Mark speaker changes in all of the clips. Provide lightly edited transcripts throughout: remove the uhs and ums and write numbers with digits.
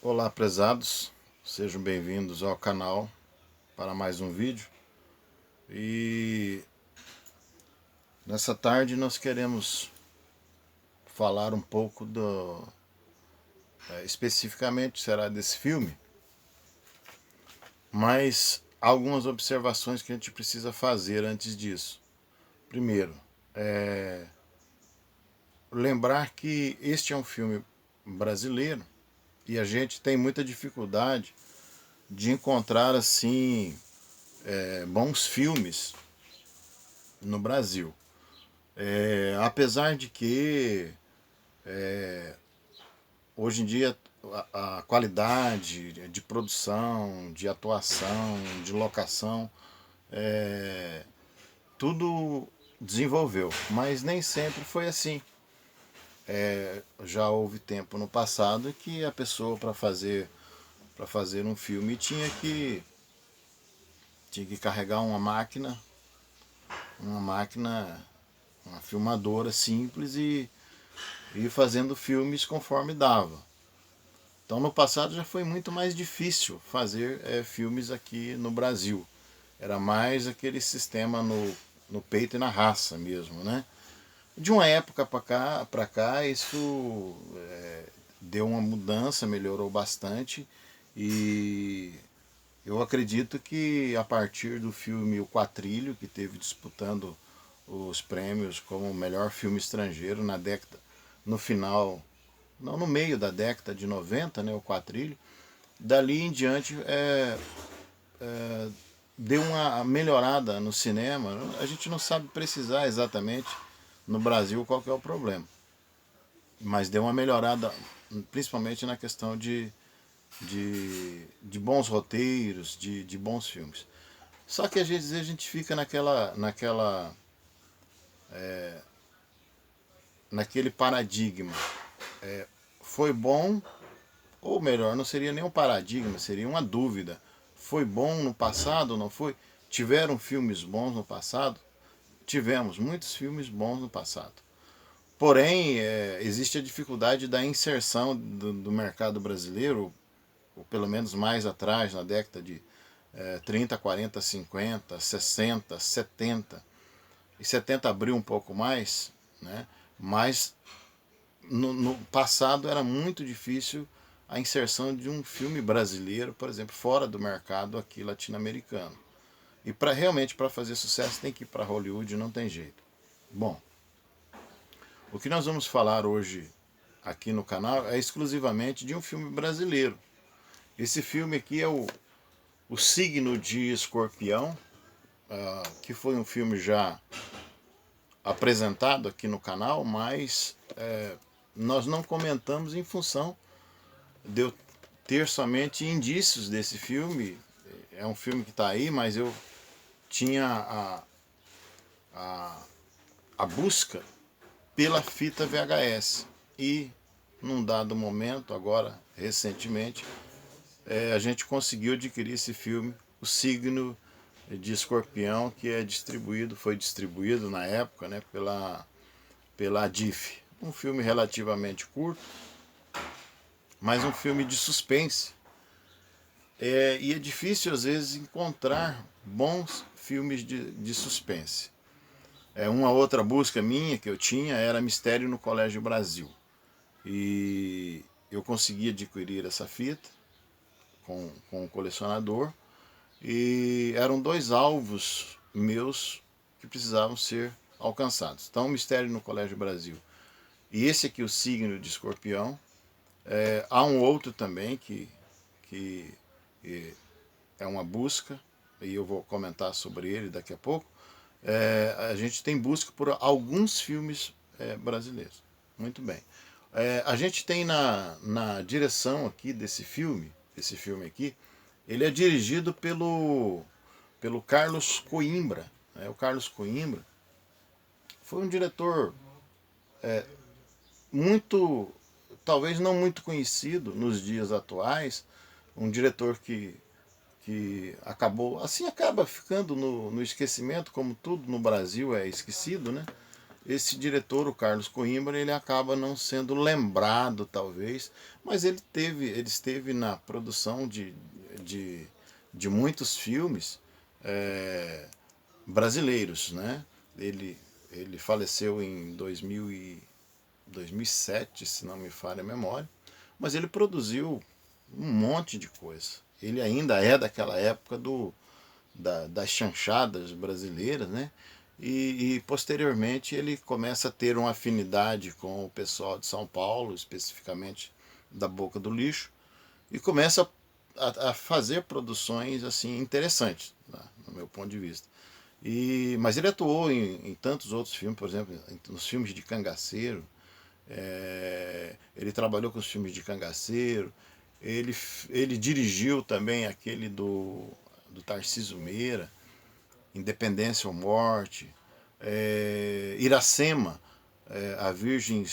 Speaker 1: Olá, prezados, sejam bem-vindos ao canal para mais um vídeo. E nessa tarde nós queremos falar um pouco especificamente será desse filme, mas algumas observações que a gente precisa fazer antes disso. Primeiro, lembrar que este é um filme brasileiro e a gente tem muita dificuldade de encontrar assim bons filmes no Brasil. Apesar de que hoje em dia a qualidade de produção, de atuação, de locação, tudo desenvolveu, mas nem sempre foi assim. Já houve tempo no passado que a pessoa para fazer um filme tinha que carregar uma máquina, uma filmadora simples e ir fazendo filmes conforme dava. Então no passado já foi muito mais difícil fazer filmes aqui no Brasil. Era mais aquele sistema no peito e na raça mesmo, né? De uma época para cá isso deu uma mudança, melhorou bastante e eu acredito que a partir do filme O Quatrilho, que teve disputando os prêmios como o melhor filme estrangeiro na década, no final, não, no meio da década de 90, né, o Quatrilho, dali em diante deu uma melhorada no cinema. A gente não sabe precisar exatamente no Brasil qual que é o problema, mas deu uma melhorada principalmente na questão de bons roteiros, de bons filmes. Só que às vezes a gente fica naquele paradigma. Foi bom, ou melhor, não seria nem um paradigma, seria uma dúvida. Foi bom no passado ou não foi? Tiveram filmes bons no passado? Tivemos muitos filmes bons no passado. Porém, existe a dificuldade da inserção do mercado brasileiro, ou pelo menos mais atrás, na década de 30, 40, 50, 60, 70. E 70 abriu um pouco mais, né? Mas no passado era muito difícil a inserção de um filme brasileiro, por exemplo, fora do mercado aqui latino-americano. E realmente para fazer sucesso tem que ir para Hollywood, não tem jeito. Bom, o que nós vamos falar hoje aqui no canal é exclusivamente de um filme brasileiro. Esse filme aqui é o Signo de Escorpião, que foi um filme já apresentado aqui no canal, mas nós não comentamos em função de eu ter somente indícios desse filme. É um filme que está aí, mas eu tinha a busca pela fita VHS. E num dado momento, agora recentemente, a gente conseguiu adquirir esse filme, O Signo de Escorpião, que foi distribuído na época, né, pela DIF. Um filme relativamente curto, mas um filme de suspense. E é difícil às vezes encontrar bons filmes de suspense. Uma outra busca minha que eu tinha era Mistério no Colégio Brasil. E eu consegui adquirir essa fita com um colecionador. E eram dois alvos meus que precisavam ser alcançados. Então, Mistério no Colégio Brasil. E esse aqui, o Signo de Escorpião. Há um outro também que é uma busca, e eu vou comentar sobre ele daqui a pouco. A gente tem busca por alguns filmes brasileiros. Muito bem. A gente tem na direção aqui desse filme aqui, ele é dirigido pelo Carlos Coimbra. O Carlos Coimbra foi um diretor muito, talvez não muito conhecido nos dias atuais, um diretor que acabou, assim acaba ficando no esquecimento, como tudo no Brasil é esquecido, né? esse diretor, o Carlos Coimbra, ele acaba não sendo lembrado, talvez, mas ele esteve na produção de, de muitos filmes brasileiros, né? Ele faleceu em 2007, se não me falha a memória, mas ele produziu um monte de coisa. Ele ainda é daquela época das chanchadas brasileiras, né? E posteriormente ele começa a ter uma afinidade com o pessoal de São Paulo, especificamente da Boca do Lixo, e começa a fazer produções assim interessantes, né, no meu ponto de vista. Mas ele atuou em tantos outros filmes, por exemplo, nos filmes de Cangaceiro. Ele trabalhou com os filmes de Cangaceiro. Ele, ele dirigiu também aquele do Tarcísio Meira, Independência ou Morte. Iracema, a Virgem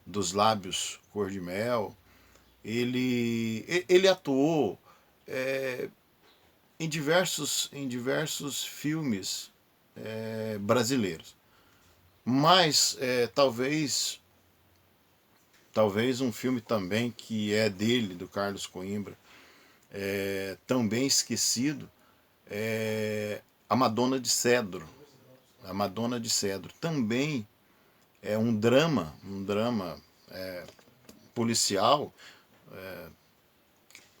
Speaker 1: dos Lábios Cor de Mel. Ele atuou em diversos filmes brasileiros. Mas talvez um filme também que é dele, do Carlos Coimbra, também esquecido, é A Madonna de Cedro. A Madonna de Cedro também é um drama policial,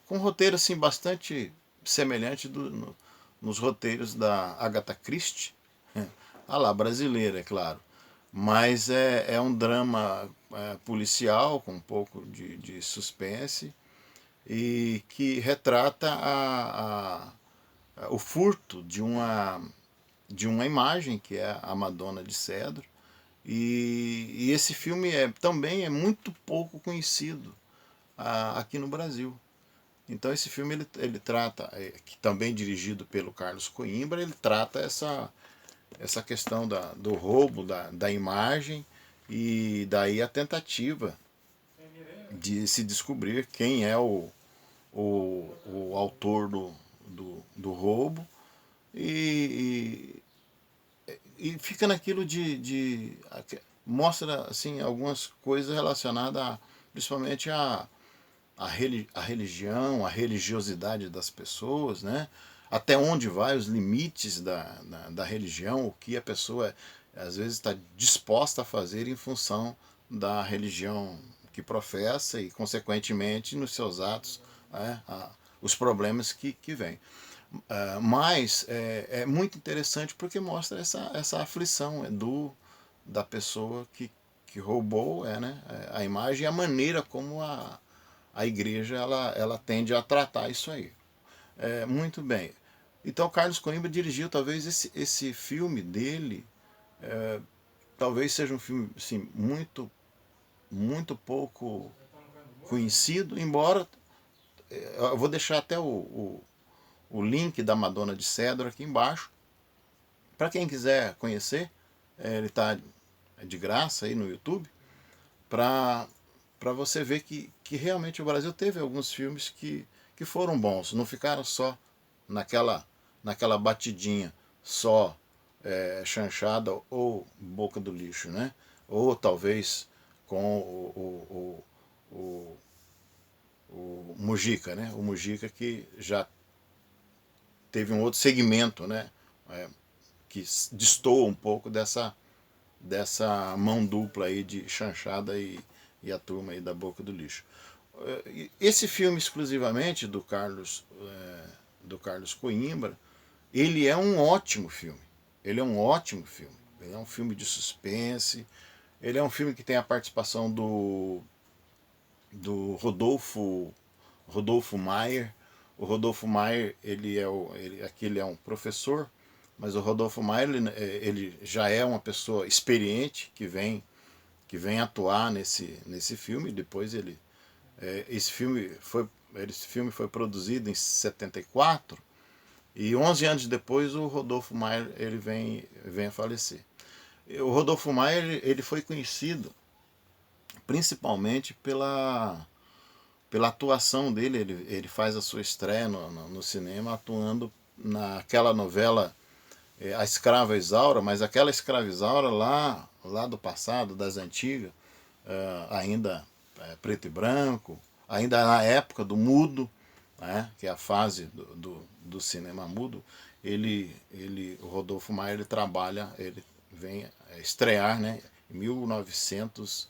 Speaker 1: com um roteiro assim bastante semelhante nos roteiros da Agatha Christie, brasileira, é claro. Mas é um drama policial com um pouco de suspense e que retrata o furto de uma imagem que é a Madonna de Cedro. E esse filme também é muito pouco conhecido aqui no Brasil. Então esse filme ele trata, que também dirigido pelo Carlos Coimbra, ele trata essa questão do roubo da imagem e daí a tentativa de se descobrir quem é o autor do roubo e, e fica naquilo mostra assim algumas coisas relacionadas principalmente a religião, a religiosidade das pessoas, né? Até onde vai os limites da religião, o que a pessoa às vezes está disposta a fazer em função da religião que professa e, consequentemente, nos seus atos, os problemas que vêm. Mas é muito interessante porque mostra essa aflição da pessoa que roubou né, a imagem e a maneira como a igreja ela tende a tratar isso aí. Muito bem. Então Carlos Coimbra dirigiu talvez esse filme dele, talvez seja um filme assim, muito pouco conhecido, embora eu vou deixar até o link da Madonna de Cedro aqui embaixo. Para quem quiser conhecer, ele está de graça aí no YouTube, para você ver que realmente o Brasil teve alguns filmes que foram bons, não ficaram só naquela batidinha, só chanchada ou Boca do Lixo, né? Ou talvez com o Mujica, né? O Mujica que já teve um outro segmento, né? Que destoa um pouco dessa mão dupla aí de chanchada e a turma aí da Boca do Lixo. Esse filme exclusivamente do Carlos Coimbra, ele é um ótimo filme. Ele é um ótimo filme. Ele é um filme de suspense. Ele é um filme que tem a participação do Rodolfo Maier. O Rodolfo Maier, aqui ele é um professor, mas o Rodolfo Maier ele já é uma pessoa experiente que vem atuar nesse filme. Depois esse filme foi produzido em 74 e 11 anos depois o Rodolfo Maier ele vem a falecer. O Rodolfo Maier ele foi conhecido principalmente pela atuação dele. Ele faz a sua estreia no cinema atuando naquela novela a escrava Isaura, mas aquela escrava Isaura lá do passado, das antigas, ainda preto e branco, ainda na época do mudo, né, que é a fase do cinema mudo. O Rodolfo Maia, ele trabalha, ele vem estrear, né, em 1900,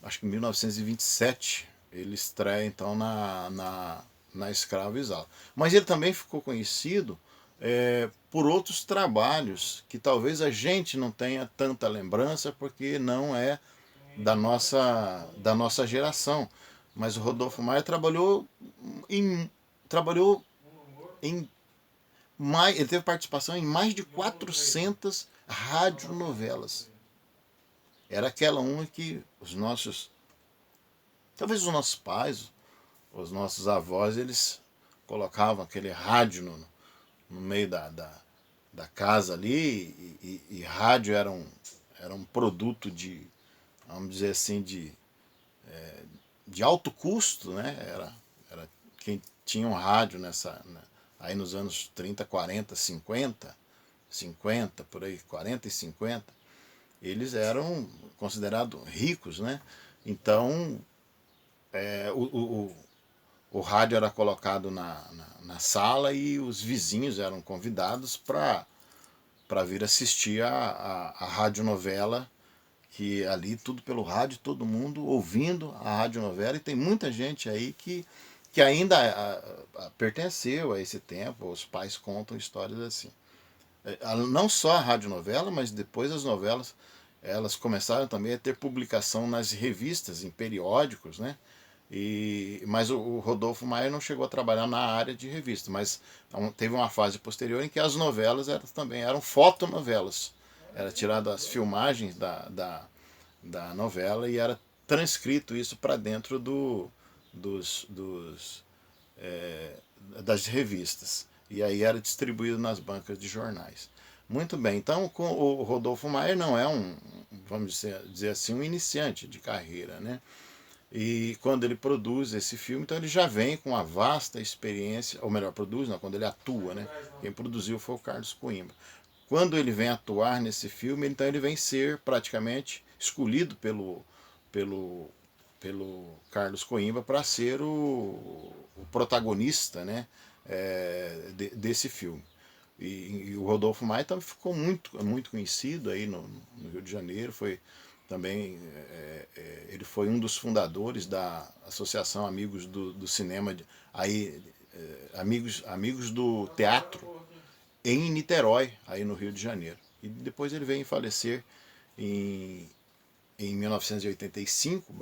Speaker 1: acho que em 1927, ele estreia então na Escrava Isaura. Mas ele também ficou conhecido por outros trabalhos que talvez a gente não tenha tanta lembrança porque não é da nossa geração. Mas o Rodolfo Maia trabalhou em mais, ele teve participação em mais de 400 radionovelas. Era aquela uma que talvez os nossos pais, os nossos avós, eles colocavam aquele rádio no meio da casa ali, e rádio era um produto vamos dizer assim, de alto custo, né? Era quem tinha um rádio aí nos anos 30, 40, 50, por aí, 40 e 50, eles eram considerados ricos, né? Então, o rádio era colocado na sala e os vizinhos eram convidados para vir assistir a radionovela, que ali tudo pelo rádio, todo mundo ouvindo a radionovela, e tem muita gente aí que ainda pertenceu a esse tempo, os pais contam histórias assim. Não só a radionovela, mas depois as novelas, elas começaram também a ter publicação nas revistas, em periódicos, né? Mas o Rodolfo Maia não chegou a trabalhar na área de revista, mas teve uma fase posterior em que as novelas também eram fotonovelas. Era tirado as filmagens da novela e era transcrito isso para dentro das revistas. E aí era distribuído nas bancas de jornais. Muito bem, então o Rodolfo Maia não é vamos dizer assim, um iniciante de carreira, né? E quando ele produz esse filme, então ele já vem com uma vasta experiência, ou melhor, produz, não, quando ele atua, né? Quem produziu foi o Carlos Coimbra. Quando ele vem atuar nesse filme, então ele vem ser praticamente escolhido pelo, pelo Carlos Coimbra para ser o protagonista, né, desse filme. E o Rodolfo Maia também ficou muito conhecido aí no Rio de Janeiro, foi também ele foi um dos fundadores da Associação Amigos do Cinema, amigos do Teatro em Niterói, aí no Rio de Janeiro. E depois ele veio falecer em 1985,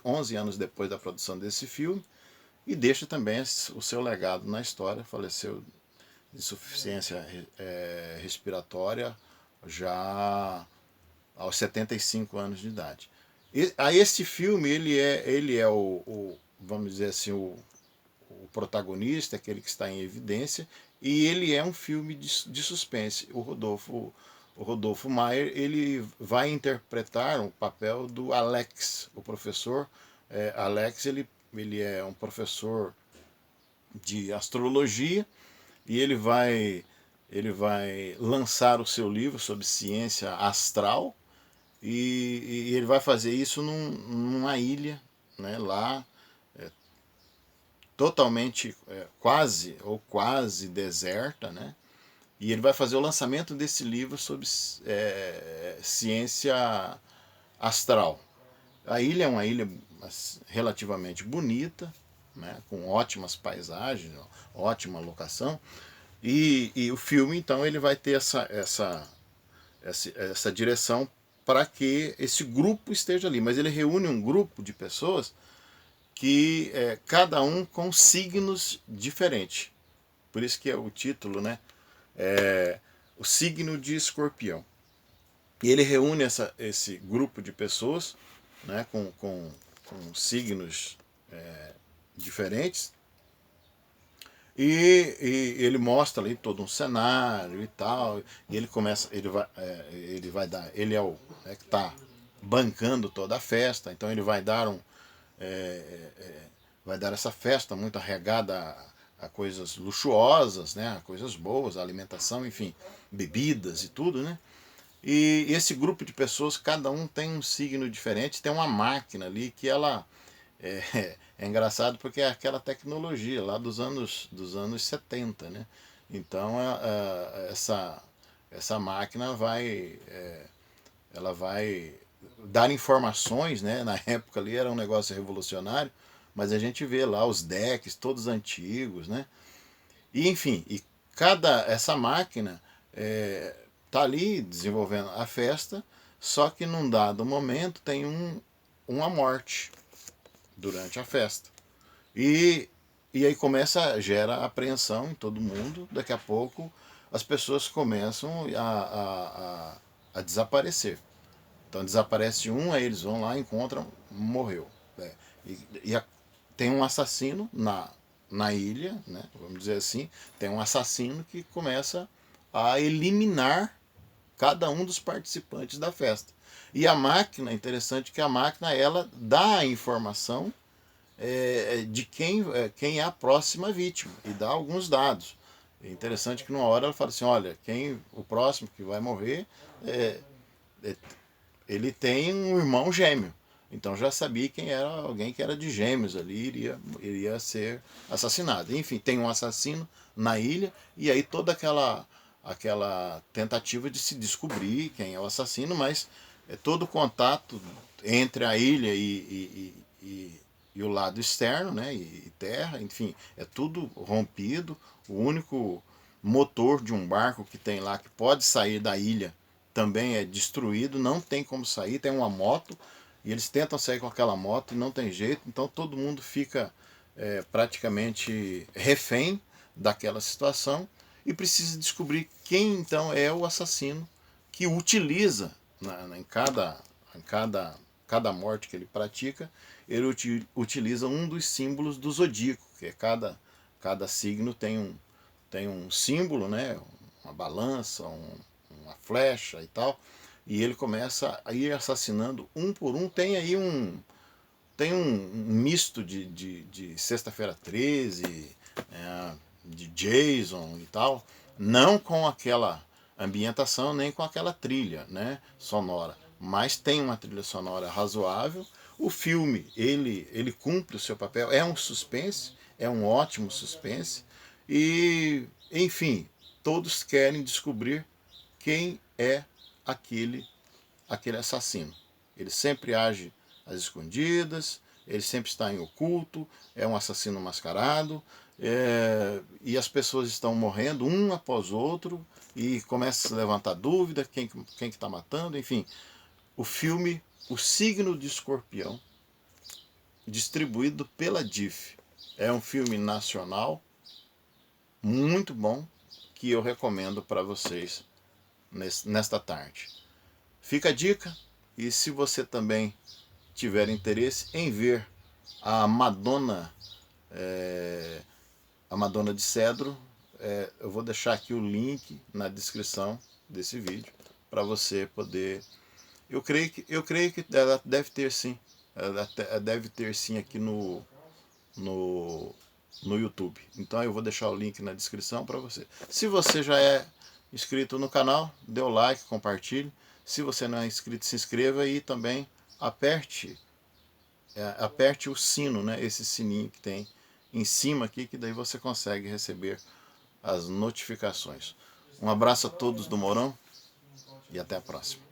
Speaker 1: 11 anos depois da produção desse filme, e deixa também o seu legado na história. Faleceu de insuficiência respiratória já aos 75 anos de idade. Esse filme, ele é vamos dizer assim, o protagonista, aquele que está em evidência, e ele é um filme de suspense. O Rodolfo Maia, ele vai interpretar o papel do Alex, o professor. Alex, ele é um professor de astrologia, e ele vai lançar o seu livro sobre ciência astral, e ele vai fazer isso numa ilha, né, lá, totalmente quase deserta, né? E ele vai fazer o lançamento desse livro sobre ciência astral. A ilha é uma ilha relativamente bonita, né, com ótimas paisagens, ótima locação, e o filme então ele vai ter essa direção para que esse grupo esteja ali, mas ele reúne um grupo de pessoas que cada um com signos diferentes. Por isso que é o título, né? O signo de Escorpião. E ele reúne esse grupo de pessoas, né, com signos diferentes, e ele mostra ali todo um cenário e tal, e ele vai dar, ele é o que está bancando toda a festa, então ele vai dar essa festa muito arregada a coisas luxuosas, né, a coisas boas, a alimentação, enfim, bebidas e tudo, né? E esse grupo de pessoas, cada um tem um signo diferente, tem uma máquina ali que ela é engraçado porque é aquela tecnologia lá dos anos 70, né? Então essa máquina ela vai dar informações, né? Na época ali era um negócio revolucionário, mas a gente vê lá os decks todos antigos, né? E enfim, essa máquina tá ali desenvolvendo a festa, só que num dado momento tem uma morte durante a festa. E, e aí gera apreensão em todo mundo, daqui a pouco as pessoas começam a desaparecer. Então desaparece um, aí eles vão lá, encontram, morreu. Né? Tem um assassino na ilha, né? Vamos dizer assim, tem um assassino que começa a eliminar cada um dos participantes da festa. E a máquina, é interessante que a máquina ela dá a informação de quem é a próxima vítima e dá alguns dados. É interessante que numa hora ela fala assim, olha, o próximo que vai morrer, é, ele tem um irmão gêmeo. Então já sabia quem era alguém que era de gêmeos ali, iria ser assassinado. Enfim, tem um assassino na ilha e aí toda aquela tentativa de se descobrir quem é o assassino, mas todo o contato entre a ilha e o lado externo, né, e terra, enfim, é tudo rompido. O único motor de um barco que tem lá que pode sair da ilha também é destruído, não tem como sair, tem uma moto e eles tentam sair com aquela moto e não tem jeito, então todo mundo fica praticamente refém daquela situação e precisa descobrir quem então é o assassino que utiliza em cada morte que ele pratica, ele utiliza um dos símbolos do zodíaco, que é cada signo tem um símbolo, né? Uma balança, uma flecha e tal, e ele começa a ir assassinando um por um. Tem um misto de Sexta-feira 13, de Jason e tal, não com aquela ambientação nem com aquela trilha, né, sonora, mas tem uma trilha sonora razoável. O filme ele cumpre o seu papel, é um suspense, é um ótimo suspense e enfim, todos querem descobrir quem é aquele assassino. Ele sempre age às escondidas, ele sempre está em oculto, é um assassino mascarado, e as pessoas estão morrendo um após outro, e começa a se levantar dúvida, quem que está matando, enfim. O filme O Signo de Escorpião, distribuído pela DIF, é um filme nacional, muito bom, que eu recomendo para vocês nesta tarde. Fica a dica, e se você também tiver interesse em ver a Madonna, a Madonna de Cedro, eu vou deixar aqui o link na descrição desse vídeo para você poder. Eu creio que ela deve ter sim, ela deve ter sim aqui no, no YouTube. Então eu vou deixar o link na descrição para você. Se você já é inscrito no canal, dê o like, compartilhe. Se você não é inscrito, se inscreva e também aperte o sino, né? Esse sininho que tem em cima aqui, que daí você consegue receber as notificações. Um abraço a todos do Mourão e até a próxima.